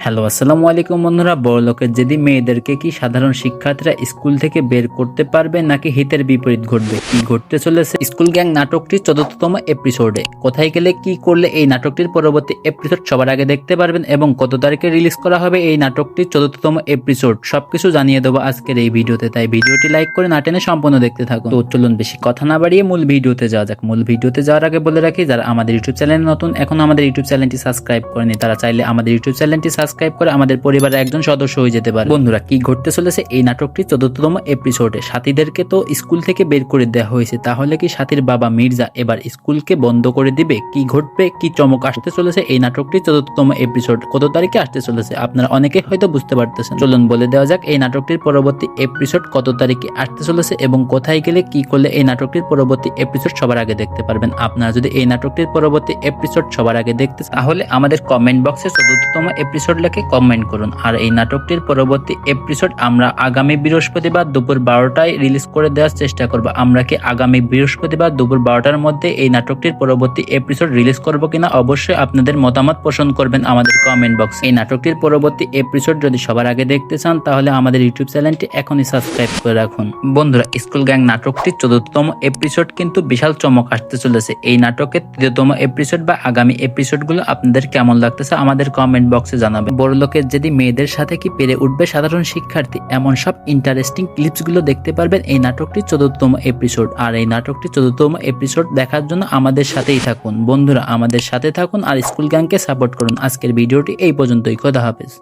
Hello আসসালামু আলাইকুম বন্ধুরা। বড়লোকের জেদি মেয়েদেরকে কি সাধারণ শিক্ষার্থীরা স্কুল থেকে বের করতে পারবে নাকি হিতের বিপরীত ঘটবে? কি ঘটতে চলেছে স্কুল গ্যাং নাটকটির ৪র্থতম এপিসোডে? কোথায় গেলে কি করলে এই নাটকটির পরবর্তী এপিসোড সবার আগে দেখতে পারবেন এবং কত তারিখে রিলিজ করা হবে এই নাটকটির ৪র্থতম এপিসোড, সবকিছু জানিয়ে দেবো আজকের এই ভিডিওতে। তাই ভিডিওটি লাইক করে না টেনে সম্পূর্ণ দেখতে থাকুন। তো চলুন বেশি কথা না বাড়িয়ে মূল ভিডিওতে যাওয়া যাক। মূল ভিডিওতে যাওয়ার আগে বলে রাখি, যারা আমাদের ইউটিউব চ্যানেলে নতুন, এখন আমাদের ইউটিউব চ্যানেলটি সাবস্ক্রাইব করেনি, তারা চাইলে আমাদের ইউটিউব চ্যানেলটি সাবস্ক্রাইব করে আমাদের পরিবারের একজন সদস্য হয়ে যেতে পারে। বন্ধুরা, কি ঘটতে চলেছে এই নাটকটির ৪র্থতম এপিসোডে? সাথীদেরকে তো স্কুল থেকে বের করে দেওয়া হয়েছে, তাহলে কি সাথীর বাবা মির্জা এবার স্কুলকে বন্ধ করে দিবে? কি ঘটবে, কি চমক আসতে চলেছে এই নাটকটির ৪র্থতম এপিসোড কত তারিখে আসতে চলেছে আপনারা অনেকে হয়তো বুঝতে পারতেছেন। চলুন বলে দেওয়া যাক এই নাটকটির পরবর্তী এপিসোড কত তারিখে আসতে চলেছে এবং কোথায় গেলে কি করলে এই নাটকটির পরবর্তী এপিসোড সবার আগে দেখতে পারবেন। আপনারা যদি এই নাটকটির পরবর্তী এপিসোড সবার আগে দেখতে তাহলে আমাদের কমেন্ট বক্সে ৪র্থতম এপিসোড লিখে কমেন্ট করুন। আর এই নাটকটির পরবর্তী এপিসোড আমরা আগামী বৃহস্পতিবার দুপুর 12টায় রিলিজ করে দেওয়ার চেষ্টা করব। আমরা কি আগামী বৃহস্পতিবার দুপুর 12টার মধ্যে এই নাটকটির পরবর্তী এপিসোড রিলিজ করব কিনা অবশ্যই আপনাদের মতামত পোষণ করবেন আমাদের কমেন্ট বক্সে। এই নাটকটির পরবর্তী এপিসোড যদি সবার আগে দেখতে চান তাহলে আমাদের ইউটিউব চ্যানেলটি এখনই সাবস্ক্রাইব করে রাখুন। বন্ধুরা, স্কুল গ্যাং নাটকটির ৪র্থতম এপিসোড কিন্তু বিশাল চমক আসতে চলেছে। এই নাটকের ৩য়তম এপিসোড বা আগামী এপিসোডগুলো আপনাদের কেমন লাগতেছে আমাদের কমেন্ট বক্সে জানাবেন। বড়লোকের যদি মেয়েদের সাথে কি পেরে উঠবে সাধারণ শিক্ষার্থী, এমন সব ইন্টারেস্টিং ক্লিপসগুলো দেখতে পারবেন এই নাটকটির ৪র্থতম এপিসোড। আর এই নাটকটির ৪র্থতম এপিসোড দেখার জন্য আমাদের সাথেই থাকুন। বন্ধুরা, আমাদের সাথে থাকুন আর স্কুল গ্যাংকে সাপোর্ট করুন। আজকের ভিডিওটি এই পর্যন্তই। খোদা হাফেজ।